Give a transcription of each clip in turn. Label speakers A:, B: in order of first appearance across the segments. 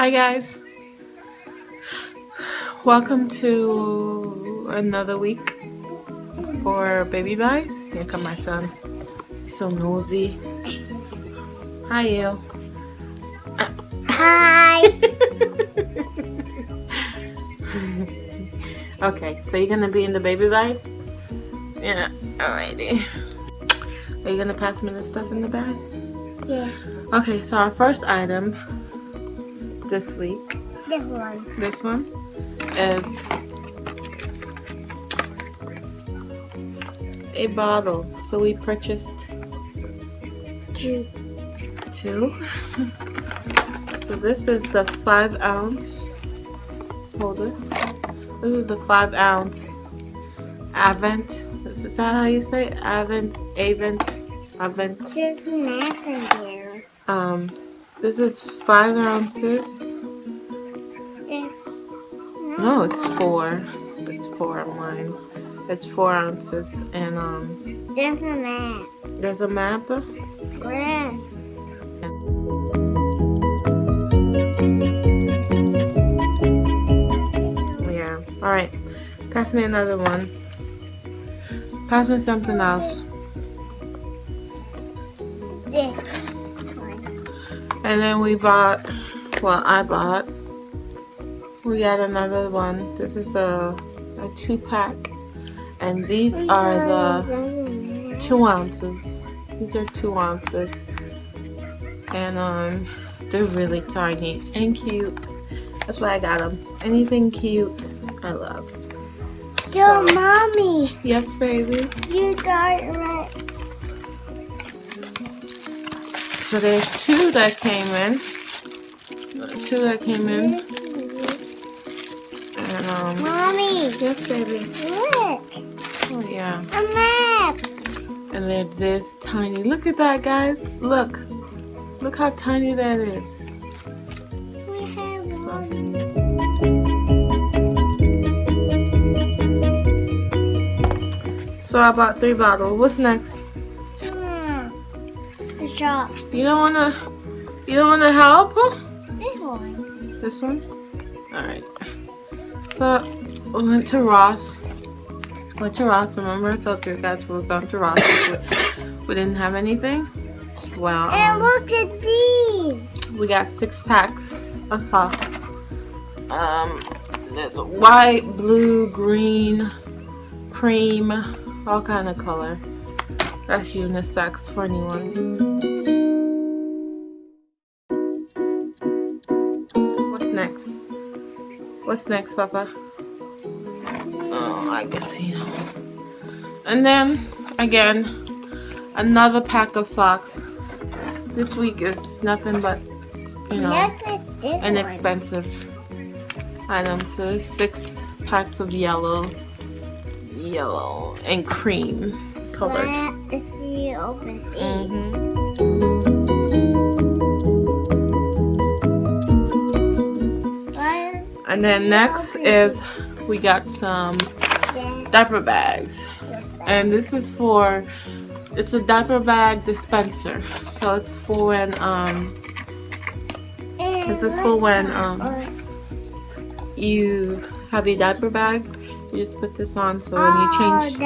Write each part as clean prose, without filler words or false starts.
A: Hi guys, welcome to another week for Baby Buys. Here come my son, he's so nosy. Hi you.
B: Hi.
A: Okay, so you're gonna be in the Baby Buy? Yeah, alrighty. Are you gonna pass me the stuff in the bag?
B: Yeah.
A: Okay, so our first item this week,
B: This one.
A: is a bottle. So we purchased two. So this is the 5-ounce holder. This is the 5-ounce Avent. Is that how you say it? Avent.
B: There's a map in here.
A: This is 5 ounces. No, it's 4. It's 4 on mine. It's 4 ounces, and
B: There's a map.
A: there's a map.
B: Where?
A: Yeah. All right. Pass me another one. Pass me something else.
B: This one.
A: And then we bought. Well, I bought. We got another one. This is a 2-pack, and these are the 2 ounces. These are 2 ounces, and they're really tiny and cute. That's why I got them. Anything cute, I love.
B: Yo,
A: So-
B: Mommy,
A: Yes, baby.
B: you got it right.
A: So there's 2 that came in. 2 that came in, and
B: Mommy,
A: yes, baby.
B: look,
A: Oh yeah.
B: a map.
A: And they're this tiny. Look at that, guys. Look how tiny that is.
B: We have one.
A: So I bought 3 bottles. What's next?
B: The shop.
A: You don't wanna help?
B: This one.
A: This one? Alright. So we went to Ross. Remember I told you guys we were going to Ross. We didn't have anything. Well,
B: And look at these.
A: we got 6 packs of socks. There's a white, blue, green, cream, all kind of color. That's unisex for anyone. What's next, Papa? Oh, I guess you know. And then, again, another pack of socks. This week is nothing but,
B: Look at this
A: inexpensive items. So there's 6 packs of yellow, and cream colored.
B: one. If you open it.
A: And then next is we got some diaper bags, and this is for, it's a diaper bag dispenser. So it's for when this is for when you have a diaper bag. You just put this on, so when you change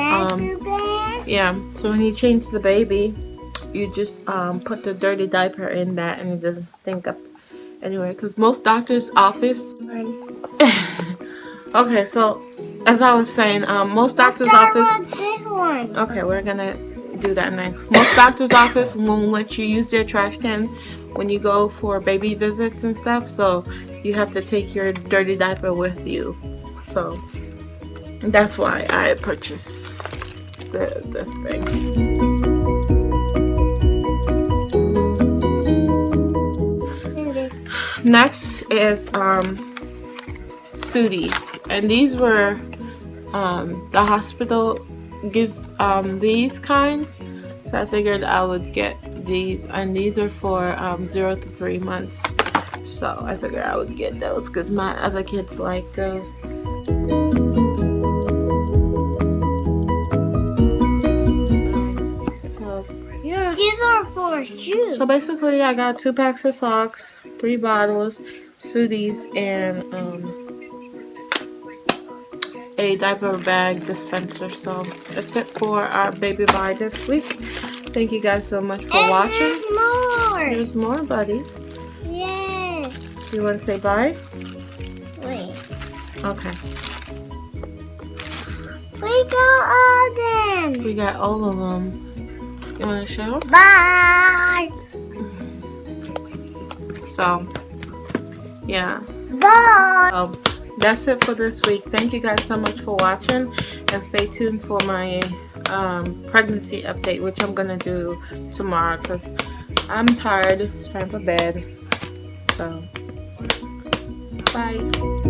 A: yeah, so when you change the baby, you just put the dirty diaper in that, and it doesn't stink up anywhere. Because most doctors' office okay, so as I was saying, most doctor's office.
B: This one.
A: Okay, we're gonna do that next. Most doctor's office won't let you use their trash can when you go for baby visits and stuff. So you have to take your dirty diaper with you. So that's why I purchased this thing. Next is Sooties, and these were the hospital gives these kinds, so I figured I would get these, and these are for 0 to 3 months, so I figured I would get those because my other kids like those. So yeah,
B: These are for shoes.
A: so basically I got 2 packs of socks, 3 bottles, Sooties and a diaper bag dispenser. So that's it for our baby buy this week. Thank you guys so much for watching.
B: There's more.
A: There's more, buddy.
B: Yes.
A: You want to say bye?
B: Wait.
A: Okay.
B: We got all them.
A: We got all of them. You want to show?
B: Bye.
A: So, yeah.
B: Bye.
A: So, that's it for this week. Thank you guys so much for watching, and stay tuned for my pregnancy update, which I'm gonna do tomorrow because I'm tired. It's time for bed. So, bye.